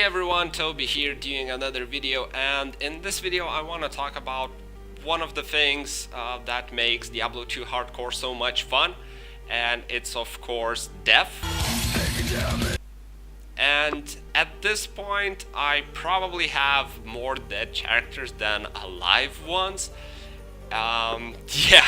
everyone, Toby here doing another video, and in this video I want to talk about one of the things that makes Diablo 2 Hardcore so much fun, and it's of course death. And at this point I probably have more dead characters than alive ones. Yeah.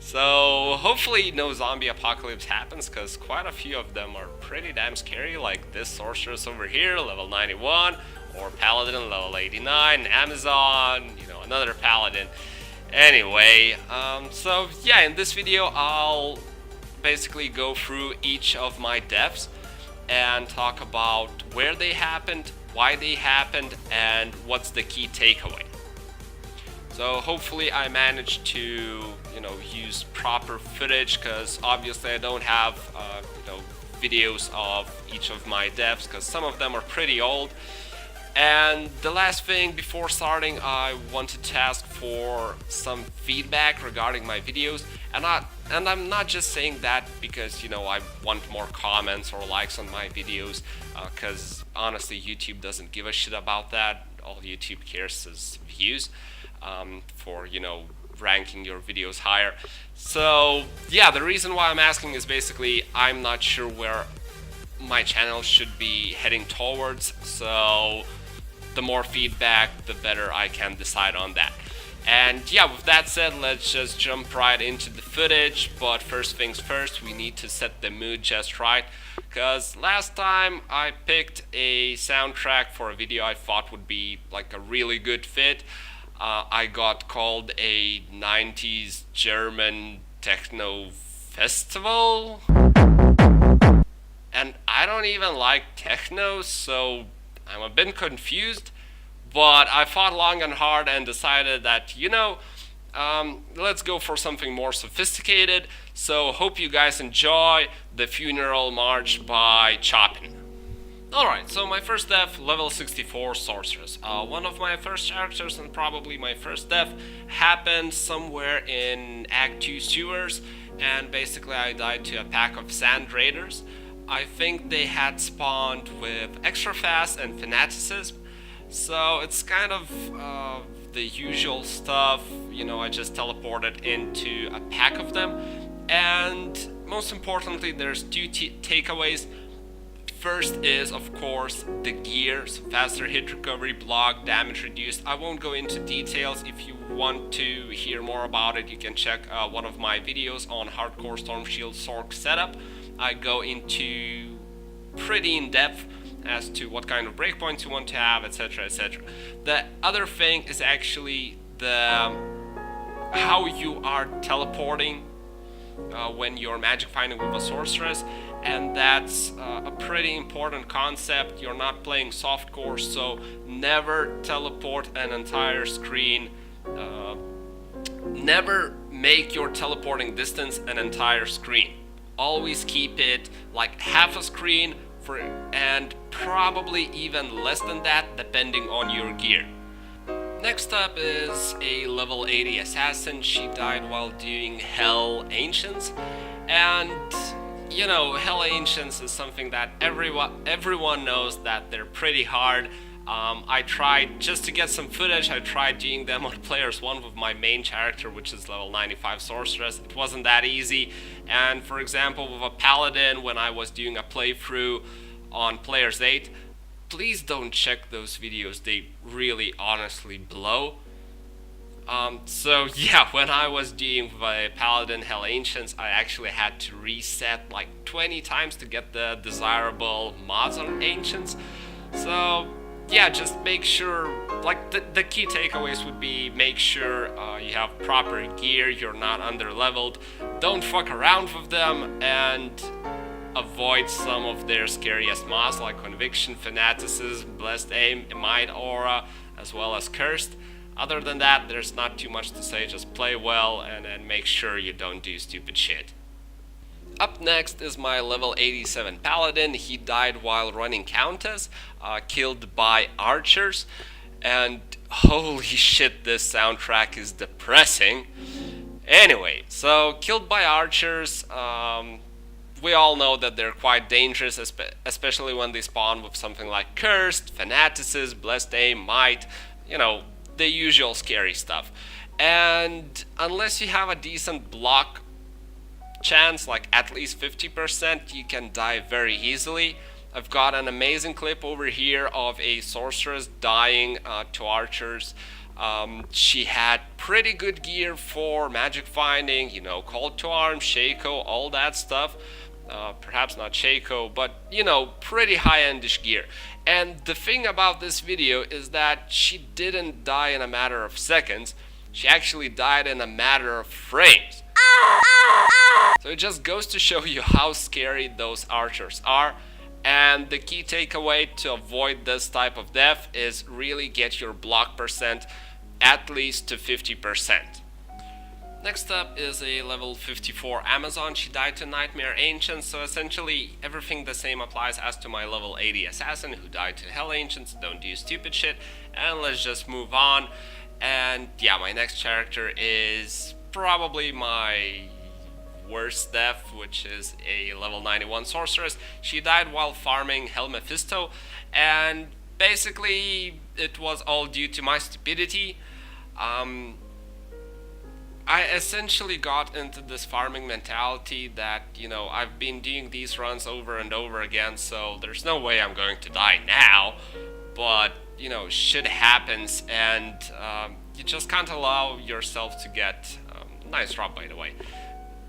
So hopefully no zombie apocalypse happens, because quite a few of them are pretty damn scary, like this Sorceress over here, level 91, or Paladin, level 89, Amazon, another Paladin. Anyway, so yeah, in this video I'll basically go through each of my deaths and talk about where they happened, why they happened, and what's the key takeaway. So hopefully I managed to, use proper footage, because obviously I don't have, videos of each of my deaths, because some of them are pretty old. And the last thing before starting, I wanted to ask for some feedback regarding my videos, and I'm not just saying that because I want more comments or likes on my videos, because honestly YouTube doesn't give a shit about that. All YouTube cares is views, for ranking your videos higher. So yeah, the reason why I'm asking is basically I'm not sure where my channel should be heading towards, so the more feedback the better I can decide on that. And yeah, with that said, let's just jump right into the footage. But first things first, we need to set the mood just right, because last time I picked a soundtrack for a video I thought would be like a really good fit. I got called a 90s German techno festival, and I don't even like techno, so I'm a bit confused. But I thought long and hard and decided that, let's go for something more sophisticated. So hope you guys enjoy the Funeral March by Chopin. Alright, so my first death, level 64, Sorceress. One of my first characters and probably my first death happened somewhere in Act 2 sewers, and basically I died to a pack of Sand Raiders. I think they had spawned with extra fast and fanaticism, so it's kind of the usual stuff. I just teleported into a pack of them, and most importantly there's two takeaways. First is, of course, the gear, so faster hit recovery, block, damage reduced. I won't go into details. If you want to hear more about it, you can check one of my videos on Hardcore Storm Shield Sorc setup. I go into pretty in depth as to what kind of breakpoints you want to have, etc, etc. The other thing is actually how you are teleporting when you're magic finding with a sorceress, and that's a pretty important concept. You're not playing softcore, so never teleport an entire screen. Never make your teleporting distance an entire screen. Always keep it like half a screen, and probably even less than that depending on your gear. Next up is a level 80 assassin. She died while doing Hell Ancients, and Hell Ancients is something that everyone knows that they're pretty hard. I tried, just to get some footage, I tried doing them on Players 1 with my main character, which is level 95 Sorceress. It wasn't that easy, and for example with a Paladin, when I was doing a playthrough on Players 8, please don't check those videos, they really honestly blow. So yeah, when I was doing the Paladin Hell Ancients, I actually had to reset like 20 times to get the desirable mods on Ancients. So yeah, just make sure, like the key takeaways would be, make sure you have proper gear, you're not under leveled, don't fuck around with them, and avoid some of their scariest mods like Conviction, Fanaticism, Blessed Aim, Might Aura, as well as Cursed. Other than that, there's not too much to say, just play well and make sure you don't do stupid shit. Up next is my level 87 Paladin. He died while running Countess, killed by archers, and holy shit, this soundtrack is depressing. Anyway, so killed by archers, we all know that they're quite dangerous, especially when they spawn with something like Cursed, Fanaticism, Blessed Aim, Might, you know, the usual scary stuff. And unless you have a decent block chance, like at least 50%, you can die very easily. I've got an amazing clip over here of a sorceress dying to archers. She had pretty good gear for magic finding, you know, call to arms, Shaco, all that stuff. Perhaps not Shaco, but you know, pretty high-endish gear. And the thing about this video is that she didn't die in a matter of seconds. She actually died in a matter of frames. So it just goes to show you how scary those archers are. And the key takeaway to avoid this type of death is really get your block percent at least to 50%. Next up is a level 54 Amazon. She died to Nightmare Ancients, so essentially everything the same applies as to my level 80 Assassin who died to Hell Ancients. Don't do stupid shit, and let's just move on. And yeah, my next character is probably my worst death, which is a level 91 Sorceress. She died while farming Hell Mephisto, and basically it was all due to my stupidity. I essentially got into this farming mentality that, you know, I've been doing these runs over and over again, so there's no way I'm going to die now. But, you know, shit happens, and you just can't allow yourself to get... nice drop, by the way.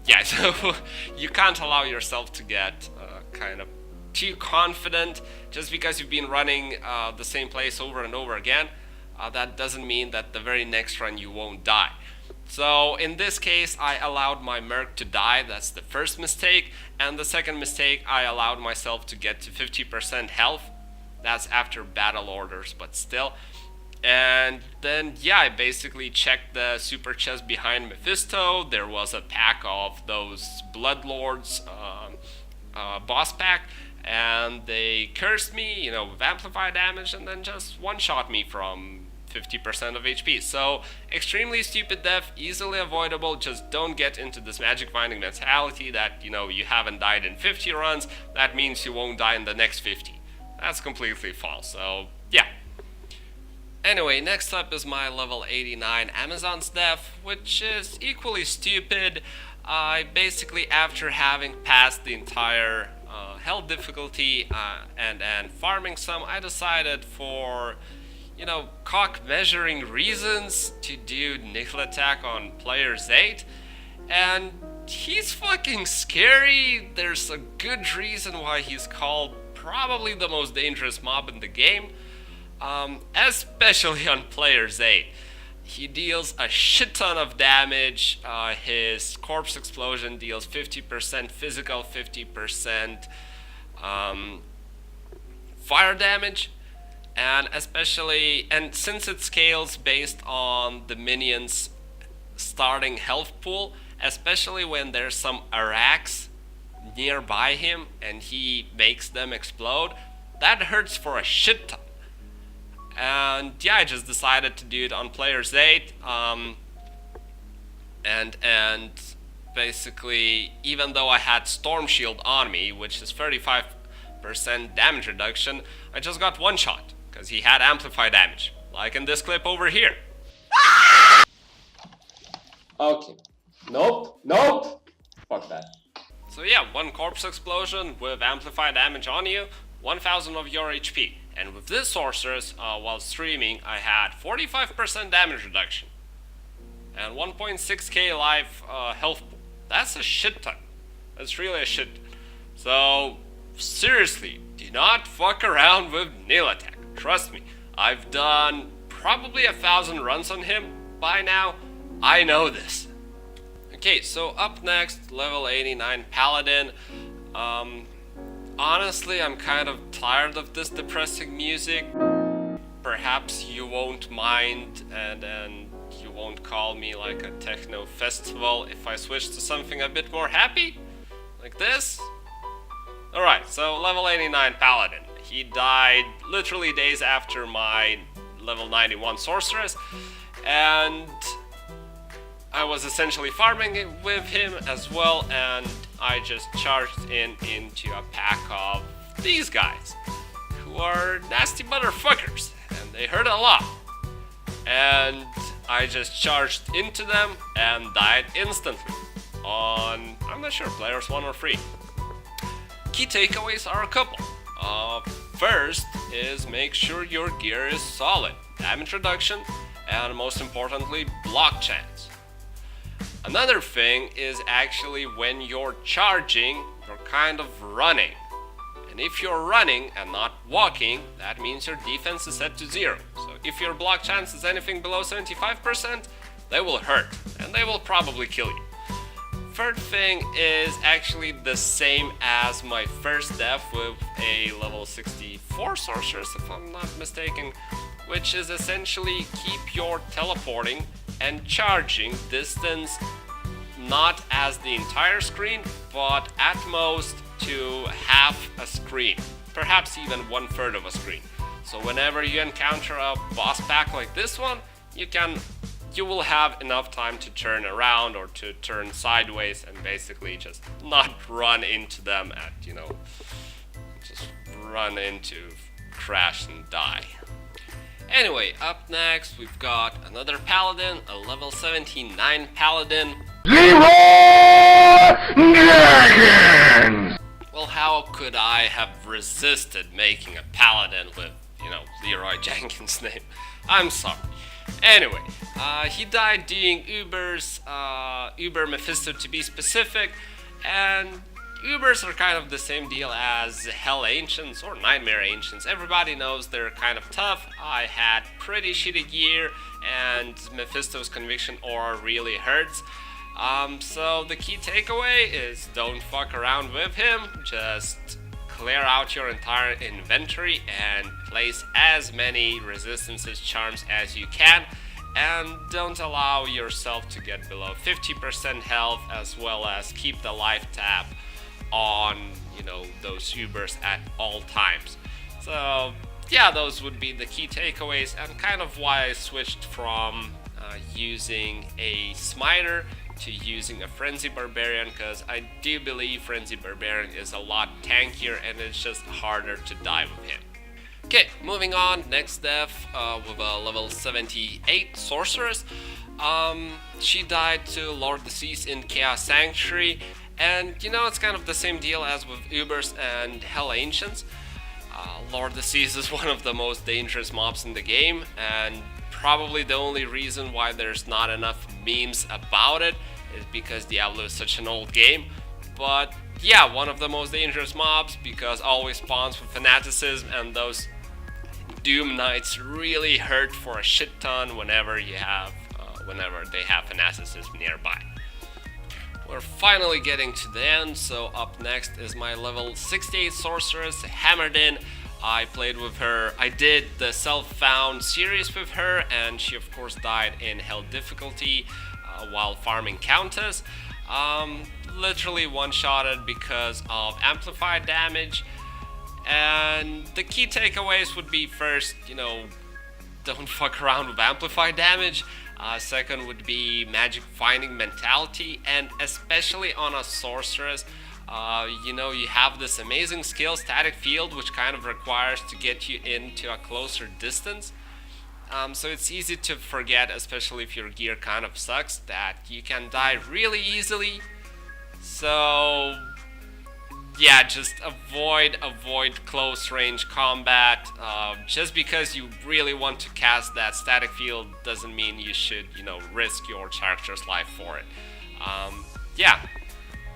Yeah, so you can't allow yourself to get kind of too confident just because you've been running the same place over and over again. That doesn't mean that the very next run you won't die. So in this case, I allowed my Merc to die. That's the first mistake. And the second mistake, I allowed myself to get to 50% health. That's after battle orders, but still. And then, yeah, I basically checked the super chest behind Mephisto. There was a pack of those Bloodlords boss pack. And they cursed me, you know, with amplified damage, and then just one-shot me from 50% of HP. So, extremely stupid death, easily avoidable. Just don't get into this magic finding mentality that, you know, you haven't died in 50 runs. That means you won't die in the next 50. That's completely false. So, yeah. Anyway, next up is my level 89 Amazon's death, which is equally stupid. I basically, after having passed the entire hell difficulty and farming some, I decided for, you know, cock measuring reasons to do nickel attack on player 8, and he's fucking scary. There's a good reason why he's called probably the most dangerous mob in the game, especially on player 8. He deals a shit ton of damage. His corpse explosion deals 50% physical, 50% fire damage. And especially, and since it scales based on the minions' starting health pool, especially when there's some Arax nearby him and he makes them explode, that hurts for a shit ton. And yeah, I just decided to do it on player 8, and basically, even though I had Storm Shield on me, which is 35% damage reduction, I just got one shot, because he had amplified damage, like in this clip over here. Okay. Nope. Fuck that. So yeah, one corpse explosion with amplified damage on you, 1000 of your HP. And with this Sorceress, while streaming, I had 45% damage reduction. And 1.6k life health pool. That's a shit ton. That's really a shit ton. So, seriously, do not fuck around with nail attack. Trust me, I've done probably 1,000 runs on him by now. I know this. Okay, so up next, level 89 Paladin. Honestly, I'm kind of tired of this depressing music. Perhaps you won't mind, and you won't call me like a techno festival if I switch to something a bit more happy? Like this? Alright, so level 89 Paladin. He died literally days after my level 91 Sorceress, and I was essentially farming with him as well, and I just charged into a pack of these guys, who are nasty motherfuckers, and they hurt a lot. And I just charged into them and died instantly on, I'm not sure, players 1 or 3. Key takeaways are a couple. First is make sure your gear is solid, damage reduction, and most importantly, block chance. Another thing is actually when you're charging, you're kind of running. And if you're running and not walking, that means your defense is set to 0. So if your block chance is anything below 75%, they will hurt, and they will probably kill you. Third thing is actually the same as my first death with a level 64 Sorceress, if I'm not mistaken, which is essentially keep your teleporting and charging distance not as the entire screen, but at most to half a screen, perhaps even 1/3 of a screen. So whenever you encounter a boss pack like this one, you will have enough time to turn around or to turn sideways and basically just not run into them at, just run into, crash and die. Anyway, up next we've got another Paladin, a level 79 Paladin. Well, how could I have resisted making a Paladin with, Leroy Jenkins' name? I'm sorry. Anyway, he died doing Uber Mephisto to be specific, and Ubers are kind of the same deal as Hell Ancients or Nightmare Ancients. Everybody knows they're kind of tough. I had pretty shitty gear, and Mephisto's Conviction Aura really hurts. So the key takeaway is don't fuck around with him, just clear out your entire inventory and place as many resistances charms as you can, and don't allow yourself to get below 50% health, as well as keep the life tab on, those Ubers at all times. So yeah, those would be the key takeaways, and kind of why I switched from using a Smiter to using a Frenzy Barbarian, because I do believe Frenzy Barbarian is a lot tankier and it's just harder to die with him. Okay, moving on, next death with a level 78 Sorceress. She died to Lord Disease in Chaos Sanctuary, and it's kind of the same deal as with Ubers and Hell Ancients. Lord Disease is one of the most dangerous mobs in the game, and probably the only reason why there's not enough memes about it is because Diablo is such an old game. But yeah, one of the most dangerous mobs, because always spawns with fanaticism, and those Doom Knights really hurt for a shit ton whenever they have fanaticism nearby. We're finally getting to the end, so up next is my level 68 Sorceress, Hammered In. I played with her, I did the Self-Found series with her, and she of course died in Hell difficulty while farming Countess. Literally one-shotted because of amplified damage. And the key takeaways would be, first, don't fuck around with amplified damage. Second would be magic finding mentality, and especially on a Sorceress, you have this amazing skill, Static Field, which kind of requires to get you into a closer distance. So it's easy to forget, especially if your gear kind of sucks, that you can die really easily. So yeah, just avoid close range combat. Just because you really want to cast that Static Field doesn't mean you should, risk your character's life for it. Yeah.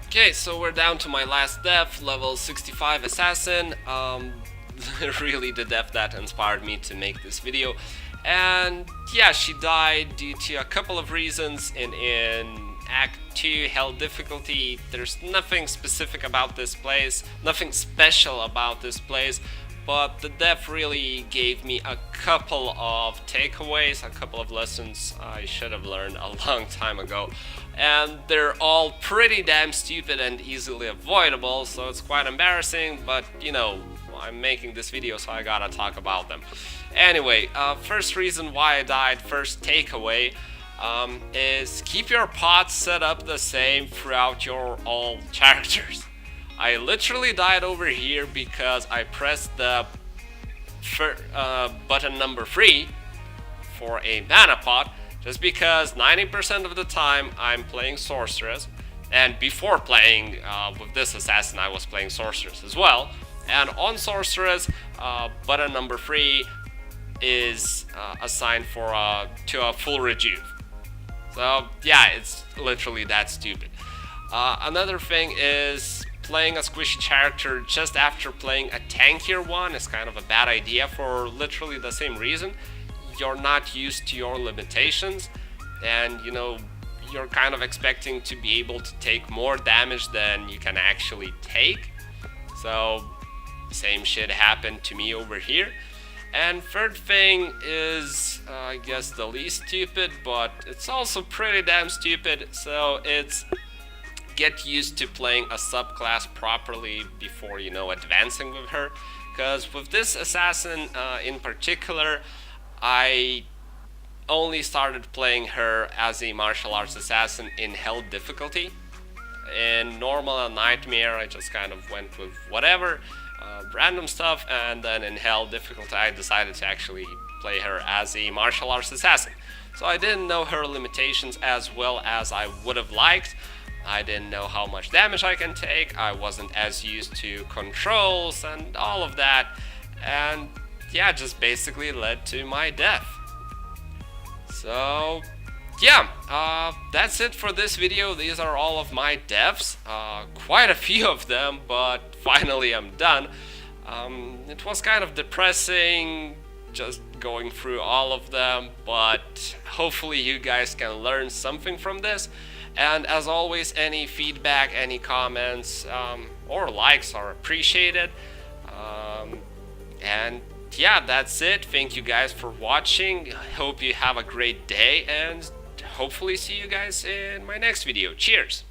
Okay, so we're down to my last death, level 65 Assassin. Really the death that inspired me to make this video. And yeah, she died due to a couple of reasons. In Act 2 Hell difficulty, there's nothing specific about this place, nothing special about this place, but the death really gave me a couple of takeaways, a couple of lessons I should have learned a long time ago, and they're all pretty damn stupid and easily avoidable, so it's quite embarrassing, but I'm making this video, so I gotta talk about them. Anyway, first reason why I died, first takeaway, is keep your pots set up the same throughout your all characters. I literally died over here because I pressed the button number 3 for a mana pot, just because 90% of the time I'm playing Sorceress, and before playing with this assassin I was playing Sorceress as well, and on Sorceress button number 3 is assigned for to a full rejuve. So yeah, it's literally that stupid. Another thing is playing a squishy character just after playing a tankier one is kind of a bad idea for literally the same reason. You're not used to your limitations, and you know, you're kind of expecting to be able to take more damage than you can actually take. So same shit happened to me over here. And third thing is, I guess the least stupid, but it's also pretty damn stupid, so it's get used to playing a subclass properly before, you know, advancing with her. Because with this assassin in particular, I only started playing her as a martial arts assassin in hell difficulty. In normal and nightmare, I just kind of went with whatever. Random stuff, and then in hell difficulty I decided to actually play her as a martial arts assassin. So I didn't know her limitations as well as I would have liked. I didn't know how much damage I can take, I wasn't as used to controls and all of that, and yeah, just basically led to my death. So yeah, that's it for this video. These are all of my deaths, quite a few of them, but finally I'm done. It was kind of depressing just going through all of them, but hopefully you guys can learn something from this. And as always, any feedback, any comments, or likes are appreciated. And yeah, that's it. Thank you guys for watching. Hope you have a great day, and hopefully see you guys in my next video. Cheers!